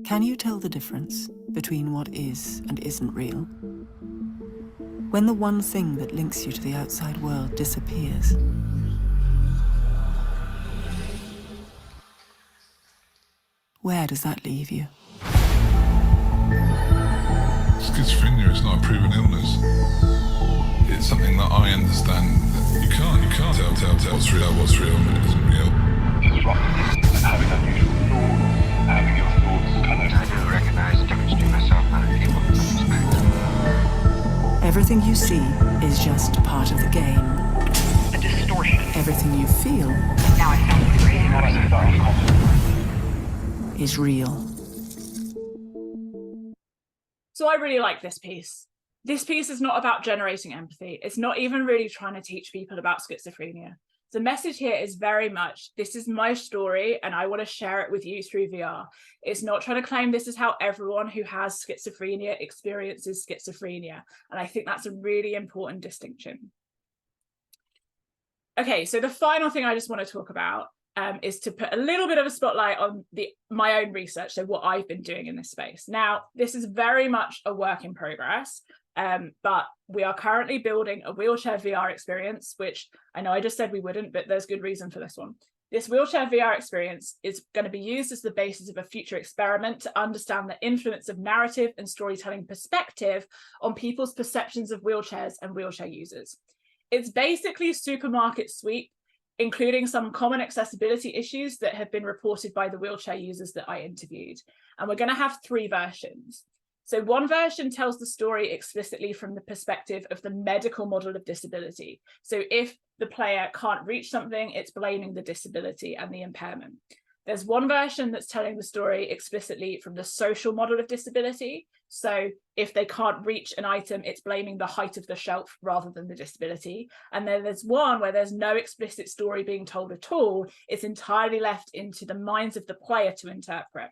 Can you tell the difference between what is and isn't real? When the one thing that links you to the outside world disappears, where does that leave you? Schizophrenia is not a proven illness. It's something that I understand. You can't tell what's real and what isn't real. Disrupting, having unusual thoughts, having your thoughts colored. I do recognize the difference between myself and other people in some respects. Everything you see is just part of the game. A distortion. Everything you feel Now I sound crazy. What I is real. So I really like this piece. This piece is not about generating empathy. It's not even really trying to teach people about schizophrenia. The message here is very much, this is my story and I want to share it with you through VR. It's not trying to claim this is how everyone who has schizophrenia experiences schizophrenia. And I think that's a really important distinction. Okay, so the final thing I just want to talk about is to put a little bit of a spotlight on my own research, so what I've been doing in this space. Now, this is very much a work in progress, but we are currently building a wheelchair VR experience, which I know I just said we wouldn't, but there's good reason for this one. This wheelchair VR experience is going to be used as the basis of a future experiment to understand the influence of narrative and storytelling perspective on people's perceptions of wheelchairs and wheelchair users. It's basically supermarket sweep, including some common accessibility issues that have been reported by the wheelchair users that I interviewed. And we're going to have 3 versions. So one version tells the story explicitly from the perspective of the medical model of disability. So if the player can't reach something, it's blaming the disability and the impairment. There's one version that's telling the story explicitly from the social model of disability. So if they can't reach an item, it's blaming the height of the shelf rather than the disability. And then there's one where there's no explicit story being told at all. It's entirely left into the minds of the player to interpret.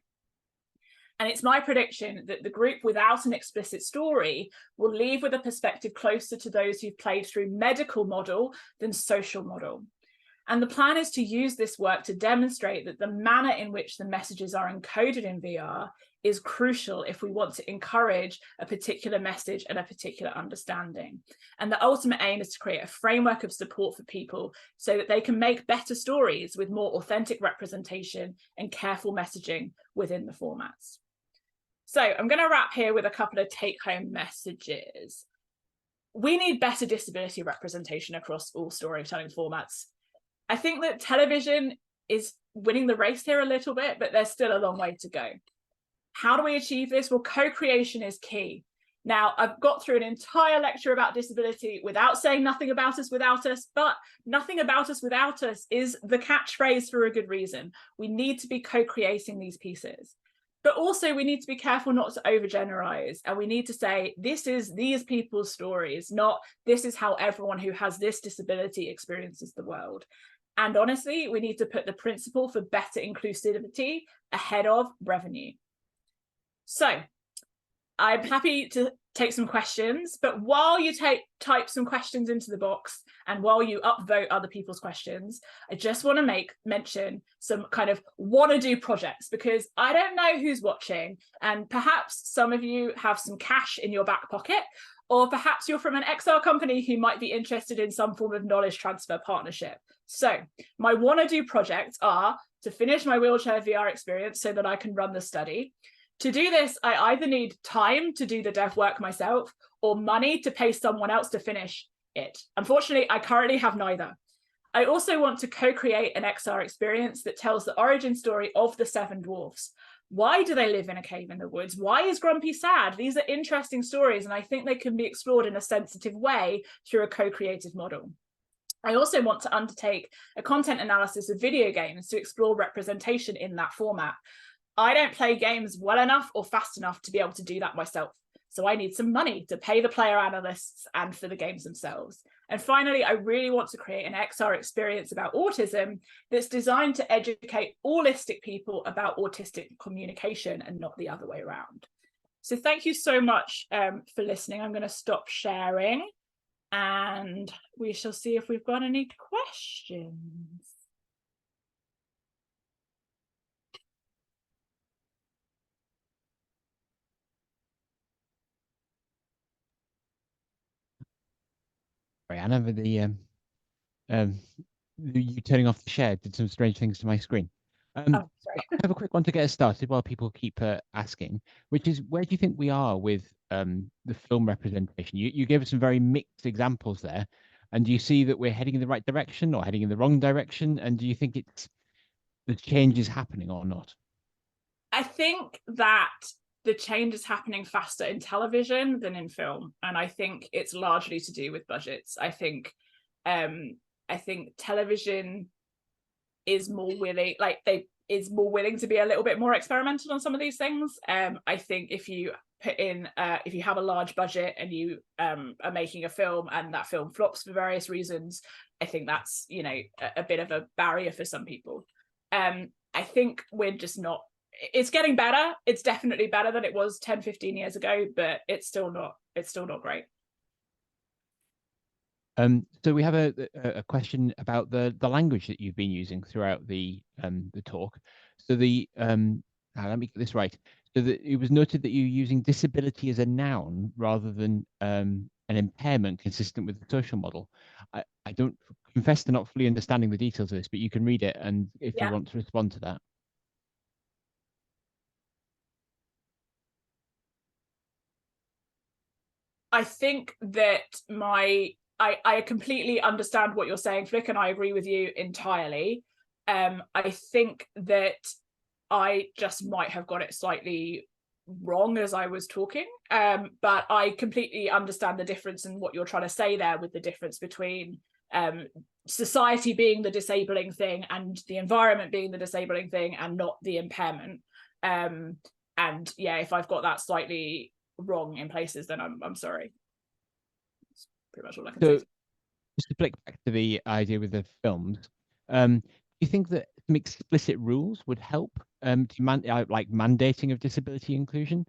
And it's my prediction that the group without an explicit story will leave with a perspective closer to those who've played through medical model than social model. And the plan is to use this work to demonstrate that the manner in which the messages are encoded in VR is crucial if we want to encourage a particular message and a particular understanding. And the ultimate aim is to create a framework of support for people so that they can make better stories with more authentic representation and careful messaging within the formats. So I'm going to wrap here with a couple of take-home messages. We need better disability representation across all storytelling formats. I think that television is winning the race here a little bit, but there's still a long way to go. How do we achieve this? Well, co-creation is key. Now, I've got through an entire lecture about disability without saying nothing about us without us, but nothing about us without us is the catchphrase for a good reason. We need to be co-creating these pieces. But also we need to be careful not to overgeneralize, and we need to say this is these people's stories, not this is how everyone who has this disability experiences the world. And honestly, we need to put the principle for better inclusivity ahead of revenue. So I'm happy to take some questions, but while you type some questions into the box and while you upvote other people's questions, I just want to mention some kind of wanna-do projects, because I don't know who's watching, and perhaps some of you have some cash in your back pocket, or perhaps you're from an XR company who might be interested in some form of knowledge transfer partnership. So my wanna-do projects are to finish my wheelchair VR experience so that I can run the study. To do this, I either need time to do the dev work myself or money to pay someone else to finish it. Unfortunately, I currently have neither. I also want to co-create an XR experience that tells the origin story of the Seven Dwarfs. Why do they live in a cave in the woods? Why is Grumpy sad? These are interesting stories, and I think they can be explored in a sensitive way through a co-creative model. I also want to undertake a content analysis of video games to explore representation in that format. I don't play games well enough or fast enough to be able to do that myself. So I need some money to pay the player analysts and for the games themselves. And finally, I really want to create an XR experience about autism that's designed to educate allistic people about autistic communication and not the other way around. So thank you so much for listening. I'm going to stop sharing and we shall see if we've got any questions. Sorry, Anna, with you turning off the share did some strange things to my screen. Sorry. I have a quick one to get us started while people keep asking, which is, where do you think we are with the film representation? You gave us some very mixed examples there, and do you see that we're heading in the right direction or heading in the wrong direction? And do you think the change is happening or not? I think that the change is happening faster in television than in film, and I think it's largely to do with budgets. I think television is more willing, is more willing to be a little bit more experimental on some of these things. I think if you put in, if you have a large budget and you are making a film and that film flops for various reasons, I think that's, you know, a bit of a barrier for some people. I think we're just not, it's getting better. It's definitely better than it was 10, 15 years ago, but it's still not great. So we have a question about the language that you've been using throughout the talk. So let me get this right. So it was noted that you're using disability as a noun rather than an impairment consistent with the social model. I don't confess to not fully understanding the details of this, but you can read it, and if you want to respond to that. I think that I completely understand what you're saying, Flick, and I agree with you entirely. I think that I just might have got it slightly wrong as I was talking, but I completely understand the difference in what you're trying to say there, with the difference between society being the disabling thing and the environment being the disabling thing and not the impairment. And yeah, if I've got that slightly wrong in places, then I'm sorry. That's pretty much all I can say. Just to flick back to the idea with the films, do you think that some explicit rules would help to like mandating of disability inclusion,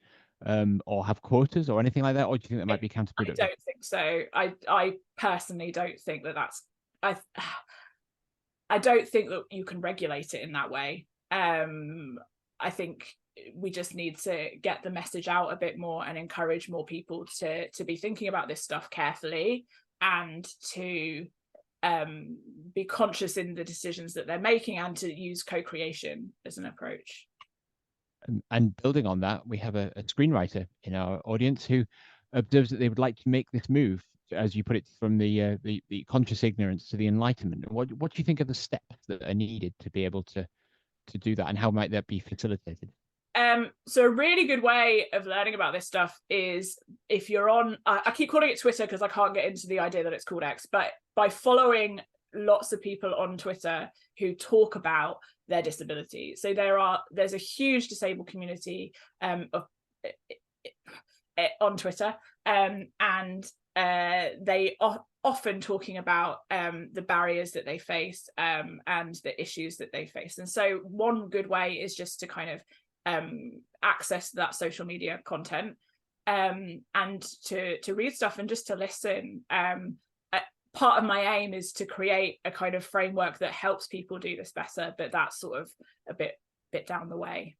or have quotas or anything like that, or do you think that might be counterproductive? I don't think so. I personally don't think that that's I don't think that you can regulate it in that way. I think we just need to get the message out a bit more and encourage more people to be thinking about this stuff carefully and to be conscious in the decisions that they're making and to use co-creation as an approach. And building on that, we have a screenwriter in our audience who observes that they would like to make this move, as you put it, from the conscious ignorance to the enlightenment. What do you think are the steps that are needed to be able to do that, and how might that be facilitated? So a really good way of learning about this stuff is if you're on, I keep calling it Twitter because I can't get into the idea that it's called X, but by following lots of people on Twitter who talk about their disability. So there's a huge disabled community on Twitter, and they often talking about the barriers that they face and the issues that they face. And so one good way is just to kind of access that social media content and to read stuff and just to listen. Part of my aim is to create a kind of framework that helps people do this better, but that's sort of a bit down the way.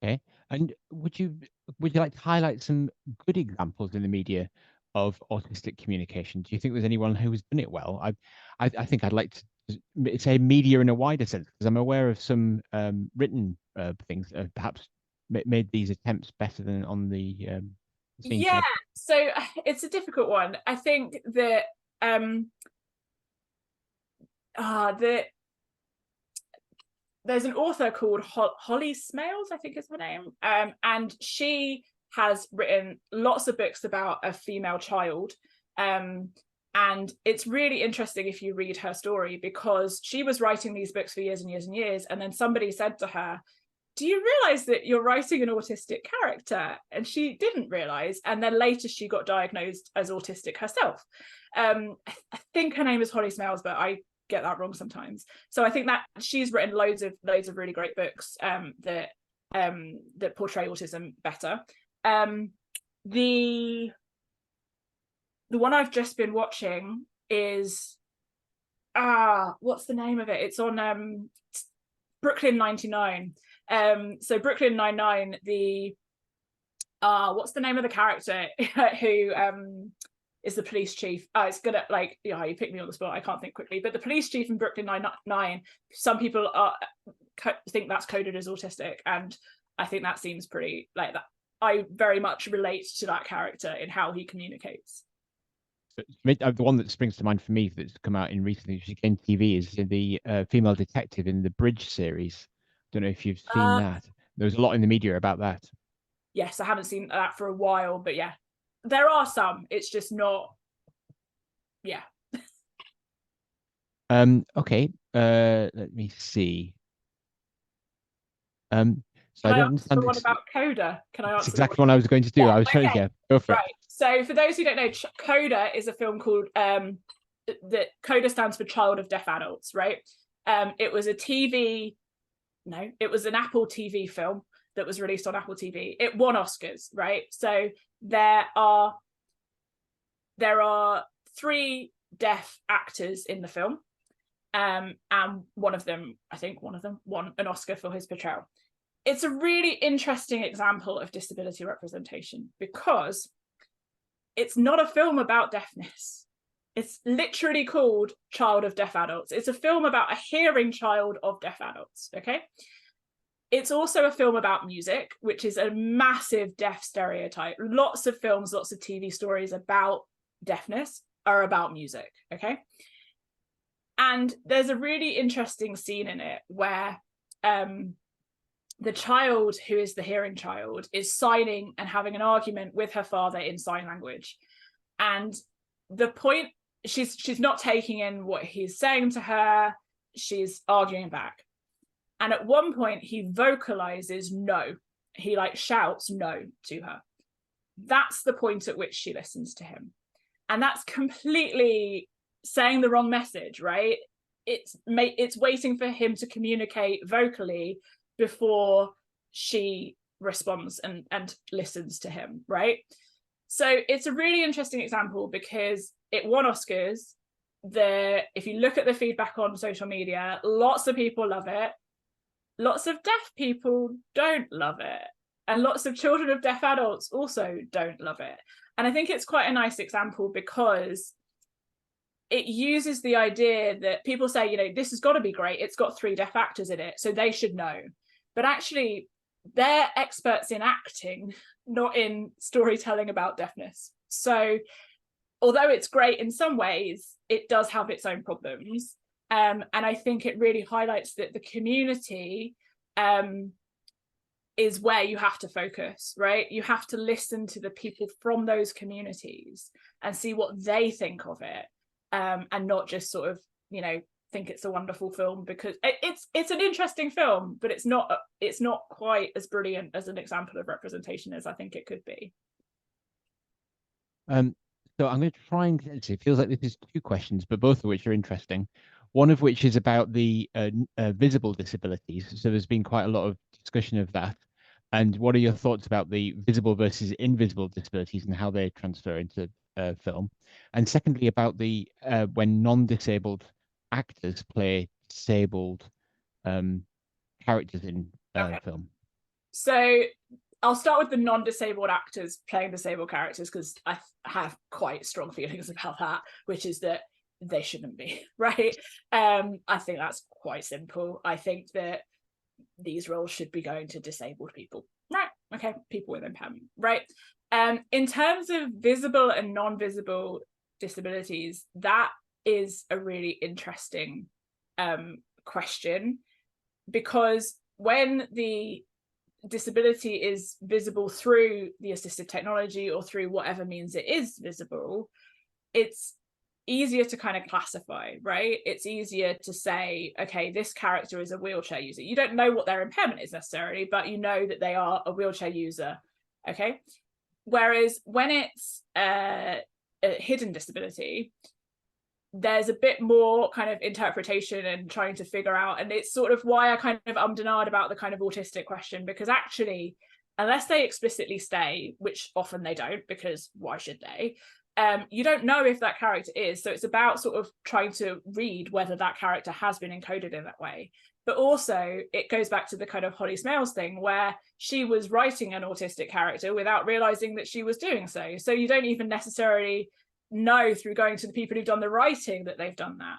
Okay, and would you like to highlight some good examples in the media of autistic communication? Do you think there's anyone who's done it well? I think I'd like to say media in a wider sense, because I'm aware of some written things that have perhaps made these attempts better than on the scene. Yeah, so it's a difficult one. I think that there's an author called Holly Smales, I think is her name, and she has written lots of books about a female child, and it's really interesting if you read her story, because she was writing these books for years and years and years, and then somebody said to her, do you realize that you're writing an autistic character? And she didn't realize, and then later she got diagnosed as autistic herself. I think her name is Holly Smales, but I get that wrong sometimes. So I think that she's written loads of really great books that portray autism better. The one I've just been watching is what's the name of it? It's on Brooklyn 99. So Brooklyn 99, the what's the name of the character who is the police chief? It's gonna, like, yeah, you picked me on the spot, I can't think quickly, but the police chief in Brooklyn 99, some people think that's coded as autistic, and I think that seems pretty like that. I very much relate to that character in how he communicates. The one that springs to mind for me that's come out in recently, which again TV, is the female detective in the Bridge series. Don't know if you've seen that. There was a lot in the media about that. Yes, I haven't seen that for a while, but yeah, there are some. It's just not. Yeah. Okay. Let me see. So I don't understand. What about Coda? Can I answer? That's exactly what I was going to do. Yeah, I was trying to get go for it. Right. So for those who don't know, Coda is a film called that Coda stands for Child of Deaf Adults, right? It was it was an Apple TV film that was released on Apple TV. It won Oscars, right? So there are 3 deaf actors in the film, and one of them won an Oscar for his portrayal. It's a really interesting example of disability representation, because it's not a film about deafness. It's literally called Child of Deaf Adults. It's a film about a hearing child of deaf adults, okay? It's also a film about music, which is a massive deaf stereotype. Lots of films, lots of TV stories about deafness are about music, okay? And there's a really interesting scene in it where the child, who is the hearing child, is signing and having an argument with her father in sign language. And the point, she's not taking in what he's saying to her, she's arguing back. And at one point he vocalizes no. He shouts no to her. That's the point at which she listens to him. And that's completely saying the wrong message, right? It's waiting for him to communicate vocally before she responds and listens to him, right? So it's a really interesting example because it won Oscars. If you look at the feedback on social media, lots of people love it. Lots of deaf people don't love it. And lots of children of deaf adults also don't love it. And I think it's quite a nice example because it uses the idea that people say, this has got to be great. It's got 3 deaf actors in it, so they should know. But actually, they're experts in acting, not in storytelling about deafness. So although it's great in some ways, it does have its own problems. And I think it really highlights that the community is where you have to focus, right? You have to listen to the people from those communities and see what they think of it, and not just sort of, think it's a wonderful film, because it's an interesting film, but it's not quite as brilliant as an example of representation as I think it could be. So I'm going to try and it feels like this is two questions, but both of which are interesting. One of which is about the visible disabilities. So there's been quite a lot of discussion of that. And what are your thoughts about the visible versus invisible disabilities and how they transfer into film? And secondly, about the when non-disabled actors play disabled characters in film. So I'll start with the non-disabled actors playing disabled characters, because I have quite strong feelings about that, which is that they shouldn't be, right? I think that's quite simple. I think that these roles should be going to disabled people, right? Okay, people with impairment, right? In terms of visible and non-visible disabilities, that is a really interesting question, because when the disability is visible through the assistive technology or through whatever means it is visible, it's easier to kind of classify, right? It's easier to say, okay, this character is a wheelchair user. You don't know what their impairment is necessarily, but you know that they are a wheelchair user, okay? Whereas when it's a hidden disability, there's a bit more kind of interpretation and trying to figure out, and it's sort of why I kind of ummed and ahed about the kind of autistic question, because actually, unless they explicitly say, which often they don't, because why should they, you don't know if that character is. So it's about sort of trying to read whether that character has been encoded in that way. But also it goes back to the kind of Holly Smales thing, where she was writing an autistic character without realizing that she was doing so. So you don't even necessarily know through going to the people who've done the writing that they've done that.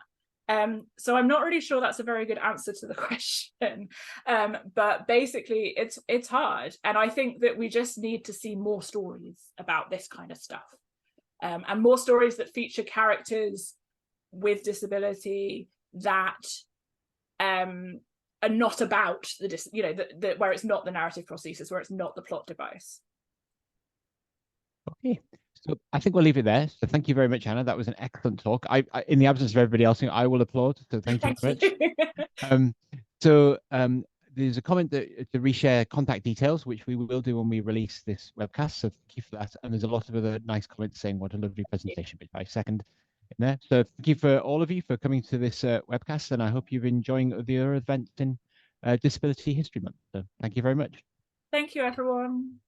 So I'm not really sure that's a very good answer to the question. But basically it's hard. And I think that we just need to see more stories about this kind of stuff. And more stories that feature characters with disability that are not about the where it's not the narrative prosthesis, where it's not the plot device. Okay, so I think we'll leave it there. So thank you very much, Anna. That was an excellent talk. I in the absence of everybody else, I will applaud. So thank you very much. There's a comment that to reshare contact details, which we will do when we release this webcast. So thank you for that. And there's a lot of other nice comments saying what a lovely presentation, which I second in there. So thank you for all of you for coming to this webcast, and I hope you're enjoying the other events in Disability History Month. So thank you very much. Thank you, everyone.